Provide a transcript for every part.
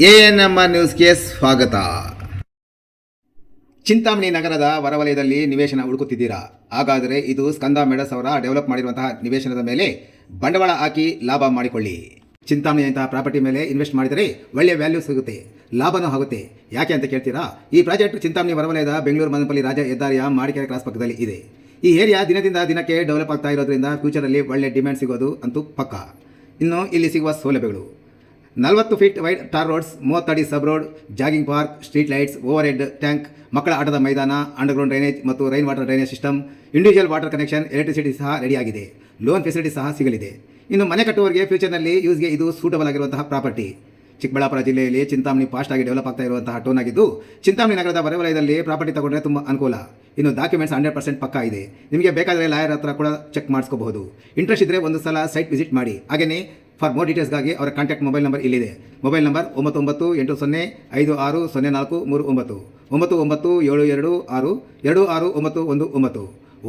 ANMR ನ್ಯೂಸ್ಗೆ ಸ್ವಾಗತ. ಚಿಂತಾಮಣಿ ನಗರದ ಹೊರವಲಯದಲ್ಲಿ ನಿವೇಶನ ಹುಡುಕುತ್ತಿದ್ದೀರಾ? ಹಾಗಾದರೆ ಇದು ಸ್ಕಂದ ಮೆಡಸ್ ಅವರ ಡೆವಲಪ್ ಮಾಡಿರುವಂತಹ ನಿವೇಶನದ ಮೇಲೆ ಬಂಡವಾಳ ಹಾಕಿ ಲಾಭ ಮಾಡಿಕೊಳ್ಳಿ. ಚಿಂತಾಮಣಿಯಂತಹ ಪ್ರಾಪರ್ಟಿ ಮೇಲೆ ಇನ್ವೆಸ್ಟ್ ಮಾಡಿದರೆ ಒಳ್ಳೆಯ ವ್ಯಾಲ್ಯೂ ಸಿಗುತ್ತೆ, ಲಾಭನೂ ಆಗುತ್ತೆ. ಯಾಕೆ ಅಂತ ಕೇಳ್ತೀರಾ? ಈ ಪ್ರಾಜೆಕ್ಟ್ ಚಿಂತಾಮಣಿ ಹೊರವಲಯದ ಬೆಂಗಳೂರು ಮದನಪಲ್ಲಿ ರಾಜ್ಯ ಹೆದ್ದಾರಿಯ ಮಾಡಿಕೆರೆ ಕ್ರಾಸ್ ಪಕ್ಕದಲ್ಲಿ ಇದೆ. ಈ ಏರಿಯಾ ದಿನದಿಂದ ದಿನಕ್ಕೆ ಡೆವಲಪ್ ಆಗ್ತಾ ಇರೋದ್ರಿಂದ ಫ್ಯೂಚರಲ್ಲಿ ಒಳ್ಳೆ ಡಿಮ್ಯಾಂಡ್ ಸಿಗೋದು ಅಂತೂ ಪಕ್ಕ. ಇನ್ನು ಇಲ್ಲಿ ಸಿಗುವ ಸೌಲಭ್ಯಗಳು: 40 ಫೀಟ್ ವೈಡ್ ಟಾರ್ ರೋಡ್ಸ್, 30 ಅಡಿ sub road, jogging park, street lights, over head tank, ಮಕ್ಕಳ ಆಟದ ಮೈದಾನ, ಅಂಡರ್ಗ್ರೌಂಡ್ ಡ್ರೈನೇಜ್ ಮತ್ತು rain water drainage system, individual water connection, electricity ಸಹ ರೆಡಿಯಾಗಿದೆ. ಲೋನ್ ಫೆಸಿಲಿಟಿ ಸಹ ಸಿಗಲಿದೆ. ಇನ್ನು ಮನೆ ಕಟ್ಟುವವರಿಗೆ ಫ್ಯೂಚರ್ನಲ್ಲಿ ಯೂಸ್ಗೆ ಇದು ಸೂಟಬಲ್ ಆಗಿರುವಂತಹ ಪ್ರಾಪರ್ಟಿ. ಚಿಕ್ಕಬಳ್ಳಾಪುರ ಜಿಲ್ಲೆಯಲ್ಲಿ ಚಿಂತಾಮಣಿ ಫಾಸ್ಟ್ ಆಗಿ ಡೆವಲಪ್ ಆಗ್ತಾ ಇರುವಂತಹ ಟೌನ್ ಆಗಿದ್ದು, ಚಿಂತಾಮಣಿ ನಗರದ ಹೊರವಲಯದಲ್ಲಿ ಪ್ರಾಪರ್ಟಿ ತಗೊಂಡ್ರೆ ತುಂಬ ಅನುಕೂಲ. ಇನ್ನು ಡಾಕ್ಯುಮೆಂಟ್ಸ್ 100% ಪಕ್ಕಾ ಇದೆ. ನಿಮಗೆ ಬೇಕಾದರೆ ಲಾಯರ್ ಹತ್ರ ಕೂಡ ಚೆಕ್ ಮಾಡಿಸ್ಕೋಬಹುದು. ಇಂಟ್ರೆಸ್ಟ್ ಇದ್ದರೆ ಒಂದು ಸಲ ಸೈಟ್ ವಿಸಿಟ್ ಮಾಡಿ. ಹಾಗೆಯೇ ಫಾರ್ ಮೋರ್ ಡೀಟೇಲ್ಸ್ಗಾಗಿ ಅವರ ಕಾಂಟ್ಯಾಕ್ಟ್ ಮೊಬೈಲ್ ನಂಬರ್ ಇಲ್ಲಿದೆ. ಮೊಬೈಲ್ ನಂಬರ್ 9980560439,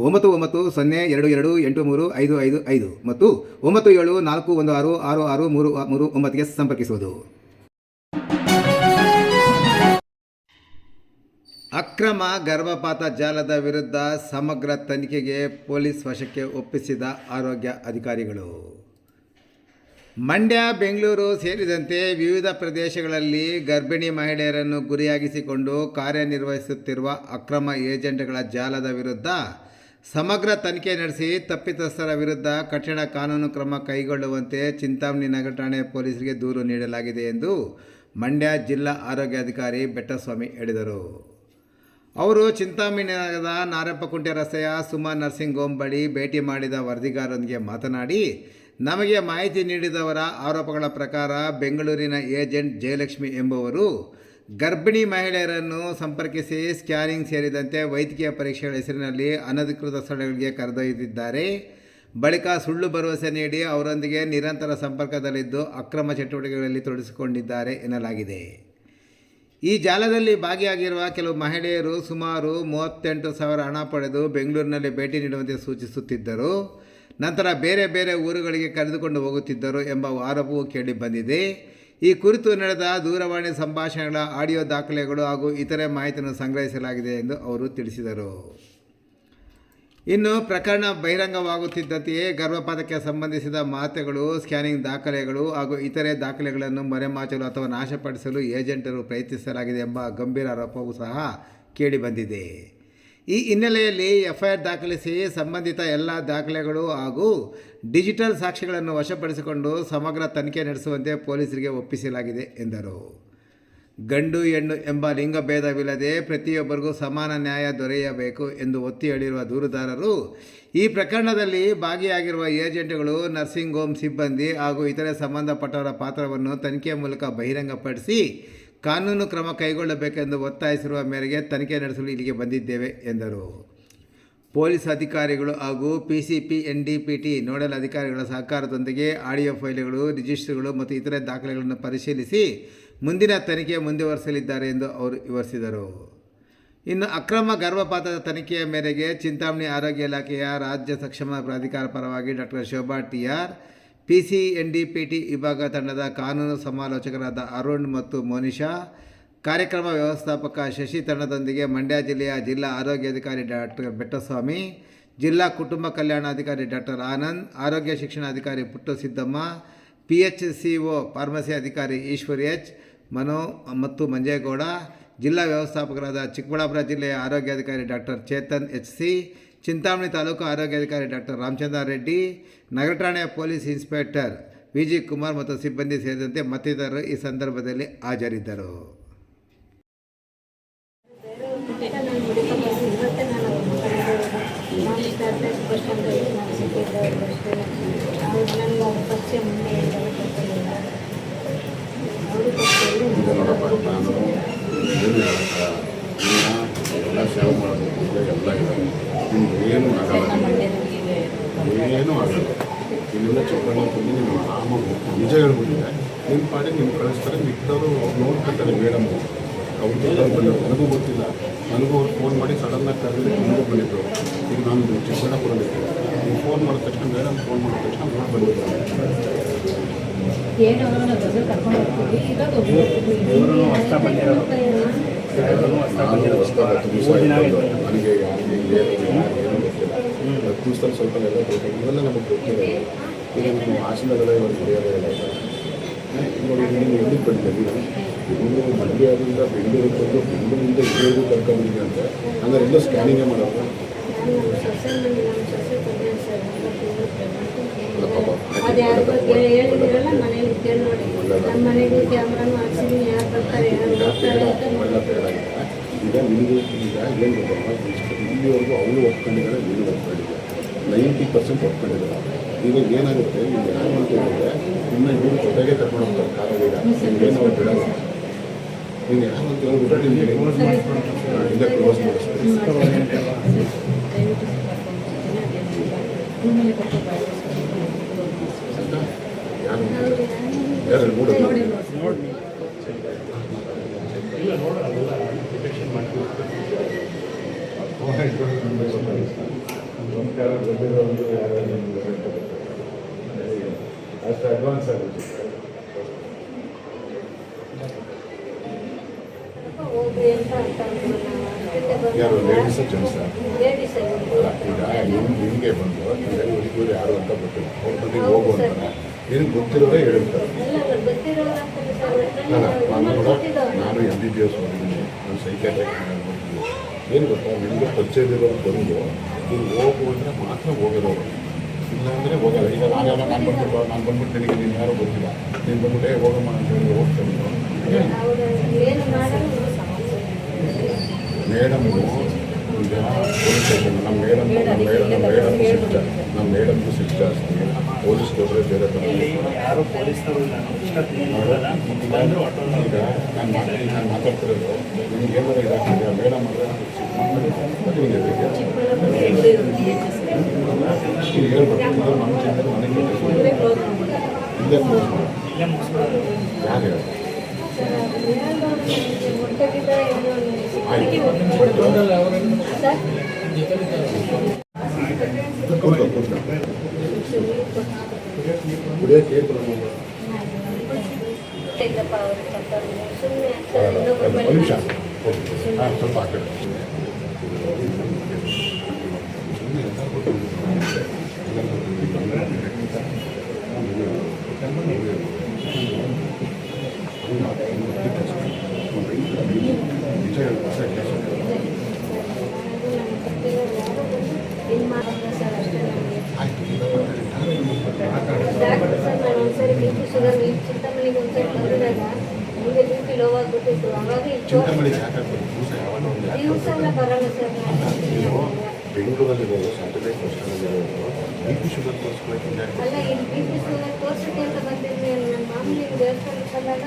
9972262691, 992022835555 ಮತ್ತು 9741666339ಗೆ ಸಂಪರ್ಕಿಸುವುದು. ಅಕ್ರಮ ಗರ್ಭಪಾತ ಜಾಲದ ವಿರುದ್ಧ ಸಮಗ್ರ ತನಿಖೆಗೆ ಪೊಲೀಸ್ ವಶಕ್ಕೆ ಒಪ್ಪಿಸಿದ ಆರೋಗ್ಯ ಅಧಿಕಾರಿಗಳು. ಮಂಡ್ಯ, ಬೆಂಗಳೂರು ಸೇರಿದಂತೆ ವಿವಿಧ ಪ್ರದೇಶಗಳಲ್ಲಿ ಗರ್ಭಿಣಿ ಮಹಿಳೆಯರನ್ನು ಗುರಿಯಾಗಿಸಿಕೊಂಡು ಕಾರ್ಯನಿರ್ವಹಿಸುತ್ತಿರುವ ಅಕ್ರಮ ಏಜೆಂಟ್ಗಳ ಜಾಲದ ವಿರುದ್ಧ ಸಮಗ್ರ ತನಿಖೆ ನಡೆಸಿ ತಪ್ಪಿತಸ್ಥರ ವಿರುದ್ಧ ಕಠಿಣ ಕಾನೂನು ಕ್ರಮ ಕೈಗೊಳ್ಳುವಂತೆ ಚಿಂತಾಮಣಿ ನಗರ ಠಾಣೆ ಪೊಲೀಸರಿಗೆ ದೂರು ನೀಡಲಾಗಿದೆ ಎಂದು ಮಂಡ್ಯ ಜಿಲ್ಲಾ ಆರೋಗ್ಯಾಧಿಕಾರಿ ಬೆಟ್ಟಸ್ವಾಮಿ ಹೇಳಿದರು. ಅವರು ಚಿಂತಾಮಣಿ ನಗರದ ನಾರಪ್ಪಕುಂಟೆ ರಸ್ತೆಯ ಸುಮಾ ನರ್ಸಿಂಗ್ ಹೋಮ್ ಬಳಿ ಭೇಟಿ ಮಾಡಿದ ವರದಿಗಾರರೊಂದಿಗೆ ಮಾತನಾಡಿ, ನಮಗೆ ಮಾಹಿತಿ ನೀಡಿದವರ ಆರೋಪಗಳ ಪ್ರಕಾರ ಬೆಂಗಳೂರಿನ ಏಜೆಂಟ್ ಜಯಲಕ್ಷ್ಮಿ ಎಂಬುವರು ಗರ್ಭಿಣಿ ಮಹಿಳೆಯರನ್ನು ಸಂಪರ್ಕಿಸಿ ಸ್ಕ್ಯಾನಿಂಗ್ ಸೇರಿದಂತೆ ವೈದ್ಯಕೀಯ ಪರೀಕ್ಷೆಗಳ ಹೆಸರಿನಲ್ಲಿ ಅನಧಿಕೃತ ಸ್ಥಳಗಳಿಗೆ ಕರೆದೊಯ್ದಿದ್ದಾರೆ. ಬಳಿಕ ಸುಳ್ಳು ಭರವಸೆ ನೀಡಿ ಅವರೊಂದಿಗೆ ನಿರಂತರ ಸಂಪರ್ಕದಲ್ಲಿದ್ದು ಅಕ್ರಮ ಚಟುವಟಿಕೆಗಳಲ್ಲಿ ತೊಡಗಿಸಿಕೊಂಡಿದ್ದಾರೆ ಎನ್ನಲಾಗಿದೆ. ಈ ಜಾಲದಲ್ಲಿ ಭಾಗಿಯಾಗಿರುವ ಕೆಲವು ಮಹಿಳೆಯರು ಸುಮಾರು 38,000 ಹಣ ಪಡೆದು ಬೆಂಗಳೂರಿನಲ್ಲಿ ಭೇಟಿ ನೀಡುವಂತೆ ಸೂಚಿಸುತ್ತಿದ್ದರು. ನಂತರ ಬೇರೆ ಬೇರೆ ಊರುಗಳಿಗೆ ಕರೆದುಕೊಂಡು ಹೋಗುತ್ತಿದ್ದರು ಎಂಬ ಆರೋಪವೂ ಕೇಳಿಬಂದಿದೆ. ಈ ಕುರಿತು ನಡೆದ ದೂರವಾಣಿ ಸಂಭಾಷಣೆಗಳ ಆಡಿಯೋ ದಾಖಲೆಗಳು ಹಾಗೂ ಇತರೆ ಮಾಹಿತಿಯನ್ನು ಸಂಗ್ರಹಿಸಲಾಗಿದೆ ಎಂದು ಅವರು ತಿಳಿಸಿದರು. ಇನ್ನು ಪ್ರಕರಣ ಬಹಿರಂಗವಾಗುತ್ತಿದ್ದಂತೆಯೇ ಗರ್ಭಪಾತಕ್ಕೆ ಸಂಬಂಧಿಸಿದ ಮಾತ್ರೆಗಳು, ಸ್ಕ್ಯಾನಿಂಗ್ ದಾಖಲೆಗಳು ಹಾಗೂ ಇತರೆ ದಾಖಲೆಗಳನ್ನು ಮರೆಮಾಚಲು ಅಥವಾ ನಾಶಪಡಿಸಲು ಏಜೆಂಟರು ಪ್ರಯತ್ನಿಸಲಾಗಿದೆ ಎಂಬ ಗಂಭೀರ ಆರೋಪವೂ ಸಹ ಕೇಳಿಬಂದಿದೆ. ಈ ಹಿನ್ನೆಲೆಯಲ್ಲಿ ಎಫ್ಐಆರ್ ದಾಖಲಿಸಿ ಸಂಬಂಧಿತ ಎಲ್ಲ ದಾಖಲೆಗಳು ಹಾಗೂ ಡಿಜಿಟಲ್ ಸಾಕ್ಷ್ಯಗಳನ್ನು ವಶಪಡಿಸಿಕೊಂಡು ಸಮಗ್ರ ತನಿಖೆ ನಡೆಸುವಂತೆ ಪೊಲೀಸರಿಗೆ ಒಪ್ಪಿಸಲಾಗಿದೆ ಎಂದರು. ಗಂಡು ಹೆಣ್ಣು ಎಂಬ ಲಿಂಗಭೇದವಿಲ್ಲದೆ ಪ್ರತಿಯೊಬ್ಬರಿಗೂ ಸಮಾನ ನ್ಯಾಯ ದೊರೆಯಬೇಕು ಎಂದು ಒತ್ತಿ ಹೇಳಿರುವ ದೂರುದಾರರು, ಈ ಪ್ರಕರಣದಲ್ಲಿ ಭಾಗಿಯಾಗಿರುವ ಏಜೆಂಟ್ಗಳು, ನರ್ಸಿಂಗ್ ಹೋಮ್ ಸಿಬ್ಬಂದಿ ಹಾಗೂ ಇತರೆ ಸಂಬಂಧಪಟ್ಟವರ ಪಾತ್ರವನ್ನು ತನಿಖೆ ಮೂಲಕ ಬಹಿರಂಗಪಡಿಸಿ ಕಾನೂನು ಕ್ರಮ ಕೈಗೊಳ್ಳಬೇಕೆಂದು ಒತ್ತಾಯಿಸಿರುವ ಮೇರೆಗೆ ತನಿಖೆ ನಡೆಸಲು ಇಲ್ಲಿಗೆ ಬಂದಿದ್ದೇವೆ ಎಂದರು. ಪೊಲೀಸ್ ಅಧಿಕಾರಿಗಳು ಹಾಗೂ PCP NDPT ನೋಡಲ್ ಅಧಿಕಾರಿಗಳ ಸಹಕಾರದೊಂದಿಗೆ ಆಡಿಯೋ ಫೈಲ್ಗಳು, ರಿಜಿಸ್ಟರ್ಗಳು ಮತ್ತು ಇತರೆ ದಾಖಲೆಗಳನ್ನು ಪರಿಶೀಲಿಸಿ ಮುಂದಿನ ತನಿಖೆ ಮುಂದುವರಿಸಲಿದ್ದಾರೆ ಎಂದು ಅವರು ವಿವರಿಸಿದರು. ಇನ್ನು ಅಕ್ರಮ ಗರ್ಭಪಾತದ ತನಿಖೆಯ ಮೇರೆಗೆ ಚಿಂತಾಮಣಿ ಆರೋಗ್ಯ ಇಲಾಖೆಯ ರಾಜ್ಯ ಸಕ್ಷಮ ಪ್ರಾಧಿಕಾರ ಪರವಾಗಿ doctor Shobha TR, PC NDPT ವಿಭಾಗ ತಂಡದ ಕಾನೂನು ಸಮಾಲೋಚಕರಾದ ಅರುಣ್ ಮತ್ತು ಮೋನಿಶಾ, ಕಾರ್ಯಕ್ರಮ ವ್ಯವಸ್ಥಾಪಕ ಶಶಿ ತಂಡದೊಂದಿಗೆ ಮಂಡ್ಯ ಜಿಲ್ಲೆಯ ಜಿಲ್ಲಾ ಆರೋಗ್ಯಾಧಿಕಾರಿ ಡಾಕ್ಟರ್ ಬೆಟ್ಟಸ್ವಾಮಿ, ಜಿಲ್ಲಾ ಕುಟುಂಬ ಕಲ್ಯಾಣಾಧಿಕಾರಿ ಡಾಕ್ಟರ್ ಆನಂದ್, ಆರೋಗ್ಯ ಶಿಕ್ಷಣಾಧಿಕಾರಿ ಪುಟ್ಟು ಸಿದ್ದಮ್ಮ, PHCO ಫಾರ್ಮಸಿ ಅಧಿಕಾರಿ ಈಶ್ವರ್ H, ಮನೋ ಮತ್ತು ಮಂಜೇಗೌಡ, ಜಿಲ್ಲಾ ವ್ಯವಸ್ಥಾಪಕರಾದ ಚಿಕ್ಕಬಳ್ಳಾಪುರ ಜಿಲ್ಲೆಯ ಆರೋಗ್ಯಾಧಿಕಾರಿ ಡಾಕ್ಟರ್ ಚೇತನ್ HC, ಚಿಂತಾಮಣಿ ತಾಲೂಕು ಆರೋಗ್ಯಾಧಿಕಾರಿ ಡಾಕ್ಟರ್ ರಾಮಚಂದ್ರ ರೆಡ್ಡಿ, ನಗರ ಠಾಣೆಯ ಪೊಲೀಸ್ ಇನ್ಸ್ಪೆಕ್ಟರ್ VG ಕುಮಾರ್ ಮತ್ತು ಸಿಬ್ಬಂದಿ ಸೇರಿದಂತೆ ಮತ್ತಿತರರು ಈ ಸಂದರ್ಭದಲ್ಲಿ ಹಾಜರಿದ್ದರು. ಎಲ್ಲ ಸೇವೆ ಮಾಡೋದಕ್ಕೆ ಎಲ್ಲ ಇದೆ. ಏನು ಆಗಲ್ಲ, ಏನೂ ಆಗಲ್ಲ. ಇಲ್ಲಿಂದ ಚೌಕಣ್ಣ ಬಂದು ನೀವು ಆರಾಮಾಗಿ ನಿಜ ಹೇಳ್ಬಿಟ್ಟಿದೆ. ನಿಮ್ಮ ಪಾಡಿ ನೀವು ಕಳಿಸ್ತಾರೆ, ಮಿಕ್ಕವರು ನೋಡ್ಕೊತಾರೆ. ಮೇಡಮ್ ಅವ್ರದ್ದು ನನಗೂ ಗೊತ್ತಿಲ್ಲ. ನನಗೂ ಅವ್ರು ಫೋನ್ ಮಾಡಿ ಸಡನ್ನಾಗಿ ಕರೆದು ನನಗೂ ಬಂದಿದ್ದರು. ಈಗ ನಾನು ಚಿಕ್ಕಬಳ್ಳಾಪುರಲ್ಲಿದ್ದೆ. ನೀವು ಫೋನ್ ಮಾಡಿದ ತಕ್ಷಣ, ಮೇಡಮ್ ಫೋನ್ ಮಾಡಿದ ತಕ್ಷಣ ನೋಡಿ ಬಂದಿದ್ದರು. ಏನೋ ನಾವು ದೊಡ್ಡ ಕರ್ಕೊಂಡು ಹೋಗ್ತೀವಿ ಇರೋದು ಇವರು ಹೊಸ ಬಂದಿರೋದು ನಾನು ಹೊಸದಾಗಿ 10 ದಿವಸ ಆಯ್ತು. ನನಗೆ ಯಾರಿಗೆ ಏನು ಗೊತ್ತಿಲ್ಲ. 10 ದಿವಸದಲ್ಲಿ ಸ್ವಲ್ಪ ಎಲ್ಲ ಗೊತ್ತಿಲ್ಲ. ಇವೆಲ್ಲ ನಮಗೆ ಗೊತ್ತಿಲ್ಲ. ಈಗ ನೀವು ಹಾಸನದಲ್ಲೇ ಇವಾಗ ನಡೆಯೋದೇ ಇಲ್ಲ. ನೋಡಿ ನೀವು ಎಲ್ಲಿಗೆ ಬಂದಿದ್ದೀವಿ? ಇವರು ಮಂಡ್ಯದಿಂದ ಬೆಂಗಳೂರಿಗೆ ಬಂದು ಬೆಂಗಳೂರಿಂದ ಇಲ್ಲಿವರೆಗೂ ಕರ್ಕೊಂಡ್ಬಿಟ್ಟಿದೆ ಅಂತ ಹಂಗಾರೆ ಎಲ್ಲ ಸ್ಕ್ಯಾನಿಂಗೇ ಮಾಡೋದು. ಅದು ಯಾರು ಹೇಳಿದಿರಲ್ಲ ಮನೇಲಿ ಕೇಳಿ ನೋಡಿ. ನಮ್ಮ ಮನೆಗೂ ಕ್ಯಾಮ್ರಾನು ಹಾಕ್ಸಿದೀನಿ, ಯಾರು ಬರ್ತಾರೆ ಯಾರು ಹೋಗ್ತಾರೆ ಅಂತ ನೋಡಿ. ಈಗ ನಿಮಗೆ ಈಗ ಏನು ಗೊತ್ತಲ್ಲ, ಇಲ್ಲಿವರೆಗೂ ಅವಳು ಒಪ್ಕೊಂಡಿದ್ದಾರೆ, ನೀನು ಒಪ್ಕೊಂಡಿದ್ದಾರೆ, 90% ಒಪ್ಕೊಂಡಿದ್ದಾರೆ. ಈಗ ಏನಾಗುತ್ತೆ, ನೀವು ಯಾರು ಅಂತ ಹೇಳಿದ್ರೆ ಇನ್ನು ಇವರು ಜೊತೆಗೆ ಕರ್ಕೊಂಡು ಹೋಗ್ತಾರೆ ಕಾರಲ್ಲಿ. ನಿಮ್ಗೇನು ಅವ್ರು ಬಿಡಲ್ಲ. ನೀನು ಯಾರು ಅಂತ ಹೇಳ್ಬಿಟ್ಟು ನಿಮಗೆ ಇಲ್ಲೇ ಕ್ಲೋಸ್ ಮಾಡಿಸ್ತೀವಿ. ಯಾರು ನೋಡಿ ಅಷ್ಟು ಅಡ್ವಾನ್ಸ್ ಆಗುತ್ತೆ. ಹೋಗ್ರಿ ಅಂತ ಅಂತ ಯಾರು ಲೇಡೀಸ್ ಜೆಂಟ್ಸ್ ಲೇಡೀಸ್ ಈಗ ನಿಮಗೆ ಬಂದು ಇವರು ಯಾರು ಅಂತ ಗೊತ್ತಿಲ್ಲ. ಅವ್ರ ಬಗ್ಗೆ ಹೋಗು ಅಂತಾರೆ. ನಿನಗೆ ಗೊತ್ತಿರೋದೇ ಹೇಳಿರ್ತಾರೆ. ಎಲ್ಲ ಗೊತ್ತಿರೋರು ನಾನು MBBS ಓದಿದ್ದೀನಿ, ನಾನು ಸೈಕ್ಯಾಟ್ರಿಕ್ ಓದಿದ್ದೀನಿ. ಏನು ಗೊತ್ತಾ, ನಿಮಗೆ ಪರಿಚಯದಿರೋರು ಬಂದು ನೀನು ಹೋಗು ಅಂದರೆ ಮಾತ್ರ ಹೋಗಿರೋರು, ಇಲ್ಲಾಂದರೆ ಹೋಗಲ್ಲ. ಈಗ ನಾನು ಬಂದ್ಬಿಟ್ಟು ನಿನಗೆ ನೀನು ಯಾರೂ ಗೊತ್ತಿಲ್ಲ, ನೀನು ಬಂದ್ಬಿಟ್ಟೆ ಹೋಗಮ್ಮ ಅಂತ ಹೇಳಿ ಹೋಗ್ತೇನೆ. ಏನು ಮಾಡೋದು ಮೇಡಮು ಈಗ ಪೊಲೀಸ್ ಸ್ಟೇಷನ್ ನಮ್ಮ ಮೇಡಮ್ಗೂ ಸಿಟ್ಟು ಜಾಸ್ತಿ. ಪೊಲೀಸ್ ಹೋದರೆ ಬೇರೆ ಥರ. ಯಾರು ಪೊಲೀಸರು ಈಗ ನಾನು ಮಾತಾಡ್ತಿರೋದು ನಿಮ್ಗೆ ಏನಾರು ಇದಾಗ್ತಿದೆಯಾ ಮೇಡಮ್ ಅಂದರೆ ಹೇಳ್ಬೇಕು. ನಮ್ಮ ಚಿಂತೆ ನನಗೆ ಇಲ್ಲೇ ಕ್ಲೋಸ್ ಮಾಡಿ ಯಾರು ಹೇಳಿ ಆಯ್ತು. ಕುಡಿಯೋಕ್ಕೆ ಏನು ನಿಮಿಷ ಸ್ವಲ್ಪ ಆ ಕಡೆ ಡಾಕ್ಟರ್ ಸರ್ ನಾನು ಒಂದ್ಸರಿ BP ಶುಗರ್ ಚಿಂತಾಮಣಿಗೆ ಒಂದ್ಸರಿ ಬಂದಾಗ ನಿಮಗೆ BP ಲೋ ಆಗಿಬಿಟ್ಟಿತ್ತು. ಅವಾಗ ಚಿಂತಾಮಣಿ ಯಾಕೆ ದಿವಸ ಎಲ್ಲ ಬರಲ್ಲ ಸರ್. ಬೆಂಗಳೂರಲ್ಲಿರೋದು ಸ್ಯಾಟರ್ಡೇ ಫಸ್ಟಲ್ಲಿರೋದು BP ಶುಗರ್ ತೋರಿಸ್ಕೊಳ್ಳೋಕೆ ಅಲ್ಲ ಇಲ್ಲಿ BP ಶುಗರ್ ತೋರಿಸಿದ್ದೆ ಅಂತ ಬಂದಿದ್ವಿ. ನಮ್ಮ ಮಾಮೂಲಿ ದೇವಸ್ಥಾನಕ್ಕೆ ಬಂದಾಗ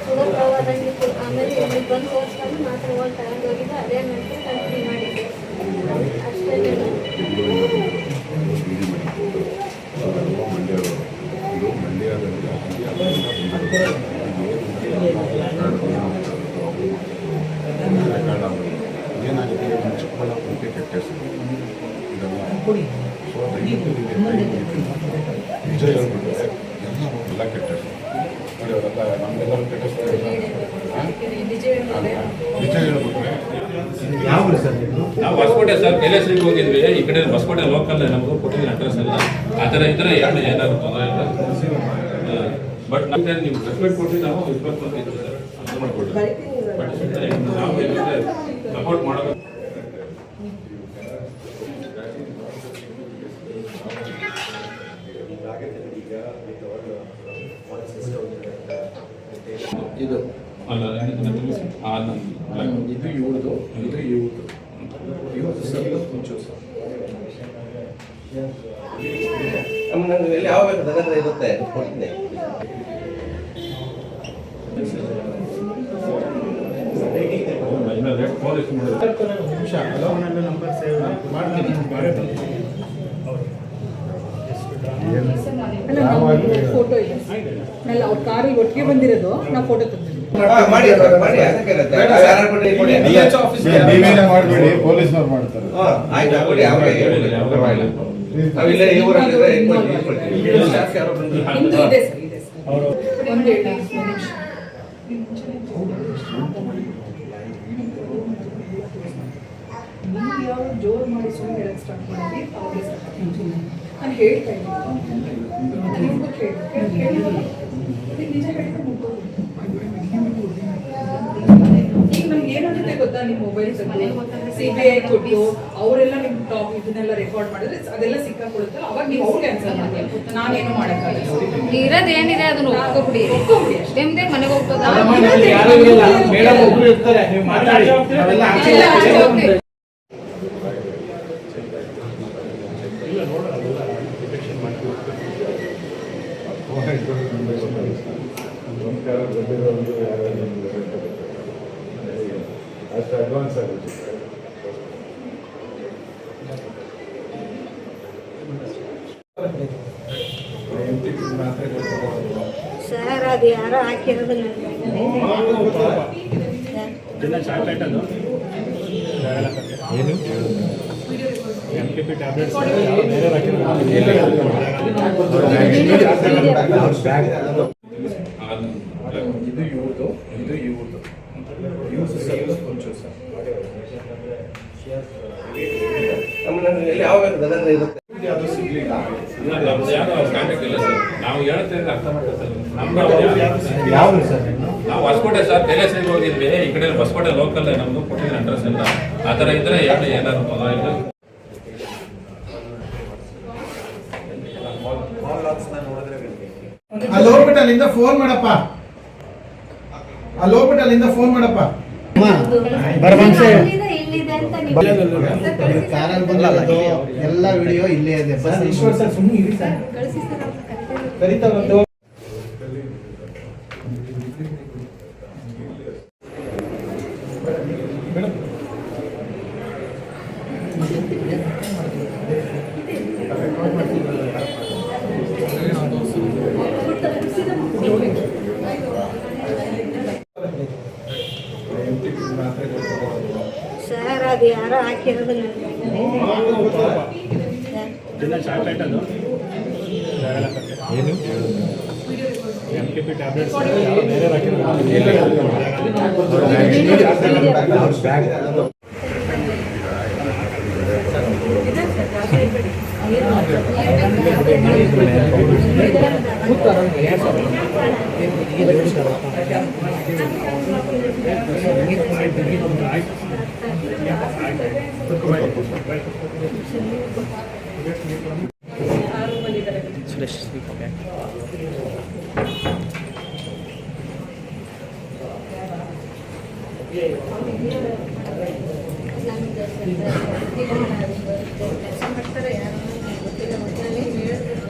ಶುಗರ್ ಪ್ರವಾದಂಗಿತ್ತು. ಆಮೇಲೆ ಇಲ್ಲಿ ಬಂದು ತೋರಿಸ್ಕೊಂಡು ಮಾತ್ರ ಹೋಗಿ ತಗೊಂಡು ಹೋಗಿದ್ದು. ಅದೇ ನಂತರ ಕಂಟಿನ್ಯೂ ಮಾಡಿದ್ದೆ ಅಷ್ಟೇ. ಇದು ಮಂಡ್ಯದಲ್ಲಿ ಏನಾಗಿದೆ, ಚಿಕ್ಕಬಳ್ಳಾಪುರಕ್ಕೆ ಕೆಟ್ಟ ಹೆಸರು ಇದೆಲ್ಲ. ಸೊ ದಯವಿಟ್ಟು ನಿಜ ಹೇಳ್ಬಿಟ್ರೆ ಎಲ್ಲ ಕೆಟ್ಟ ಹೆಸರು ನೋಡಿ. ಅವರೆಲ್ಲ ನಮಗೆಲ್ಲರೂ ಕೆಟ್ಟ ಹೆಸರು ನಿಜ ಹೇಳ್ಬಿಟ್ರೆ. ಯಾವ ಸರ್ ನಾವು ಹೊಸಕೋಟೆ ಸರ್ ಕೈಲಾಸರಿಗೆ ಹೋಗಿದ್ವಿ. ಈ ಕಡೆ ಹೊಸಕೋಟೆ ಲೋಕಲ್ ನಮಗೂ ಕೊಟ್ಟಿದ್ದೀನಿ ಅಡ್ರೆಸ್ ಎಲ್ಲ. ಆ ಥರ ಇದ್ದರೆ ಏನಾದ್ರು ತೊಂದರೆ ಇಲ್ಲ. ಬಟ್ ನಮಗೆ ನೀವು ರೆಸ್ಪೆಕ್ಟ್ ಕೊಟ್ಟು ನಾವು 20 ಇದ್ದೀವಿ ಸರ್, ಅರ್ಥ ಮಾಡ್ಕೊಳ್ತೀವಿ. ಬಟ್ ನಾವು ಸಪೋರ್ಟ್ ಮಾಡೋದು ಇದು ಅಲ್ಲ ಇದು ಇವ್ರದ್ದು, ಇದು ಇವ್ರದ್ದು, ಇವ್ರದ್ದು ಸ್ವಲ್ಪ ಮುಂಚೆ ಸರ್. ನಮ್ಗೆ ಎಲ್ಲಿ ಯಾವ ಬೇಕು ನನ್ನ ಹತ್ರ ಇರುತ್ತೆ ಕೊಡ್ತೀನಿ. ನಿಮಿಷ ಅಲೋನಲ್ಲಿ ನಂಬರ್ ಸೇವ್ ಮಾಡ್ತೀನಿ. ಅಲ್ಲ ನಾವು ಫೋಟೋ ಇದೆ ಅಲ್ಲ, ಅವ್ರ ಕಾರಿಗೆ ಒಟ್ಟಿಗೆ ಬಂದಿರೋದು ನಾವು ಫೋಟೋ ತೆಗೆದಿದ್ದೀವಿ. ಮಾಡಿ ಮಾಡಿ ಅದಕ್ಕೆ ಇರುತ್ತೆ. ಯಾರು ಕೊಡಿ ಕೊಡಿ. ನೀವೇನೇ ಮಾಡಬೇಡಿ, ಪೊಲೀಸ್ನವ್ರು ಮಾಡ್ತಾರೆ. ಆಯ್ತು ಕೊಡಿ. ನಾವಿಲ್ಲೇ ಈ ಊರಲ್ಲಿ ನಿಮ್ದು ಇದೆ ಸರ್, ಇದೆ ಸರ್. ಅವರು ಒಂದು ಹೇಳಿ ಒಂದು ನಿಮಿಷ. ನೀವು ಯಾವ ಜೋರು ಮಾಡಿ ಸುಳ್ಳು ಹೇಳಕ್ಕೆ ಸ್ಟಾರ್ಟ್ ಮಾಡಿ ಅವಾಗಲೇ ನಾನು ಹೇಳ್ತಾ ಇದ್ದೀನಿ ನಿಮಗೂ ನಿಜ ಹೇಳ್ಕೊಂಡು ಈಗ ನಮ್ಗೆ ಏನಾಗುತ್ತೆ ಗೊತ್ತಾ, ನಿಮ್ಮ ಮೊಬೈಲ್ CBI ಕೊಟ್ಟು ಅವರೆಲ್ಲ ನಿಮ್ಮ ಟಾಪ್ ಇದನ್ನೆಲ್ಲ ರೆಕಾರ್ಡ್ ಮಾಡಿದ್ರೆ ಅದೆಲ್ಲ ಸಿಕ್ಕಾಕೊಳ್ಳುತ್ತಲ್ಲ, ಅವಾಗ ನೀವು ಅವ್ರಿಗೆ ಆನ್ಸರ್ ಮಾಡಿ, ನಾನೇನು ಮಾಡೋಕ್ಕಾಗಲ್ಲ. ಇರೋದೇನಿದೆ ಅದನ್ನ ಒಪ್ಕೊಬಿಡಿ, ನೆಮ್ಮದಿ ಮನೆಗೆ ಹೋಗ್ತದ. ಯಾರು ಇಲ್ಲ, ಮೇಡಮ್ ಒಬ್ರು ಇರ್ತಾರೆ, ನೀವು ಮಾತಾಡಿ, ನಾವೆಲ್ಲ ಆಚೆ ಹೋಗ್ತೀವಿ. ಅಷ್ಟು ಅಡ್ವಾನ್ಸ್ ಆಗುತ್ತೆ. ಸರ್ ಅದು ಯಾರೋ ಹಾಕಿರೋದು ದಿನ ಚಾಕ್ಲೇಟ್ ಅದು ಏನು MKP ಟ್ಯಾಬ್ಲೆಟ್ಸ್ ಬೇರೆ ಇದು ಇವ್ರದ್ದು, ಇದು ಇವ್ರದ್ದು. ಯೂಸ್ ಸರ್ವಿಸ್ ಒಂಚೂರು ಸರ್. ನಮ್ಮಲ್ಲಿ ಯಾವ ಬೇಕಾದ್ರೆ ನನ್ನ ಹತ್ರ ಇರುತ್ತೆ. ಅದು ಸಿಗ್ಲಿಲ್ಲ. ನಮ್ದು ಯಾರು ಕಾಂಟ್ಯಾಕ್ಟ್ ಇಲ್ಲ ಸರ್. ನಾವು ಹೇಳ್ತಾ ಇದ್ರೆ ಅರ್ಥ ಮಾಡ್ತಾರೆ ಸರ್. ಯಾವ ಸರ್ ನಾವು ಹೊಸಕೋಟೆ ಸರ್, ಟೆಲೆಸ್ರಿಗೆ ಹೋಗಿದ್ವಿ. ಈ ಕಡೆ ಹೊಸಕೋಟೆ ಲೋಕಲ್ ನಮ್ದು ಕೊಟ್ಟಿದ್ದೀನಿ ಅಡ್ರೆಸ್ ಎಲ್ಲ. ಆ ಥರ ಇದ್ರೆ ಹೇಳಿ, ಏನಾದ್ರು ತೊಂದರೆ ಇಲ್ಲ. ಅಲ್ಲಿ ಹೋಗ್ಬಿಟ್ಟು ಅಲ್ಲಿಂದ ಫೋನ್ ಮಾಡಪ್ಪ, ಅಲ್ಲಿ ಹೋಗ್ಬಿಟ್ಟು ಅಲ್ಲಿಂದ ಫೋನ್ ಮಾಡಪ್ಪ. ಇಲ್ಲಿದೆ ಅಂತ ನೀವು ಕಾರಲ್ಲಿ ಬಂದಲ್ಲ ಎಲ್ಲ ವಿಡಿಯೋ ಇಲ್ಲೇ ಇದೆ. ಈಶ್ವರ್ ಸರ್ ಸುಮ್ಮನೆ ಇರಿ ಸರ್, ಕಳಿಸಿ ಸರ್, ಅವ್ರು ಕರಿತಾವಂತ. ಸರ್ ಅದು ಯಾರೋ ಹಾಕಿರೋದು ದಿನ ಚಾಕ್ಲೇಟ್ ಅದು ಏನು MKP ಟ್ಯಾಬ್ಲೆಟ್ಸ್ ಬೇರೆ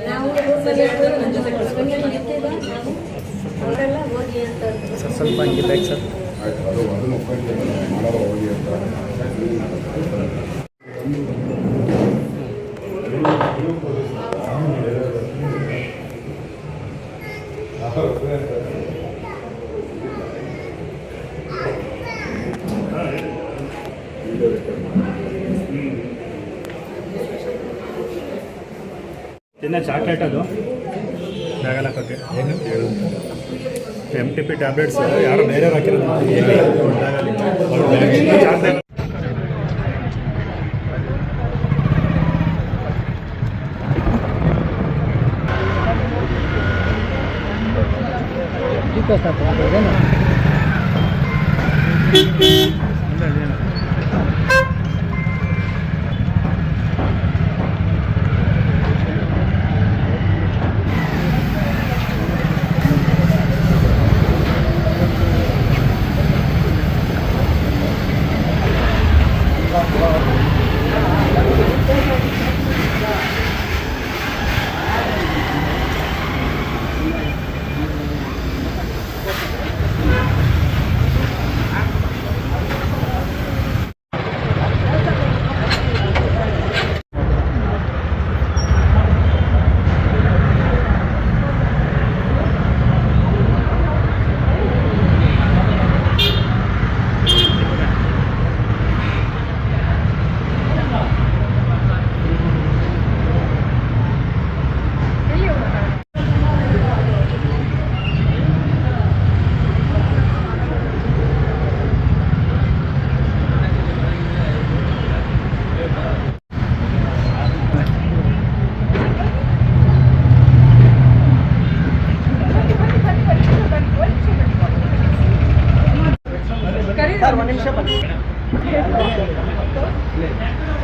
ನಾವು ಅವರೆಲ್ಲ ಹೋಗಿ ಅಂತ ಸ್ವಲ್ಪ ಹಂಗೆ ಬೇಕು ಸರ್. ಆಯ್ತು, ಅದು ಅದನ್ನು ಒಪ್ಪಿಕೊಂಡು ಮಾಡೋದು ಹೋಗಿ ಅಂತ. ದಿನ ಚಾಕ್ಲೇಟ್ ಅದು ಆಗಲ್ಲ ಕಕ್ಕೆ ಏನು MKP ಟ್ಯಾಬ್ಲೆಟ್ಸ್ ಯಾರು ಬೇರೆ ಹಾಕಿರೋದು ಚಾಕ್ಲೇಟ್. ಇಲ್ಲ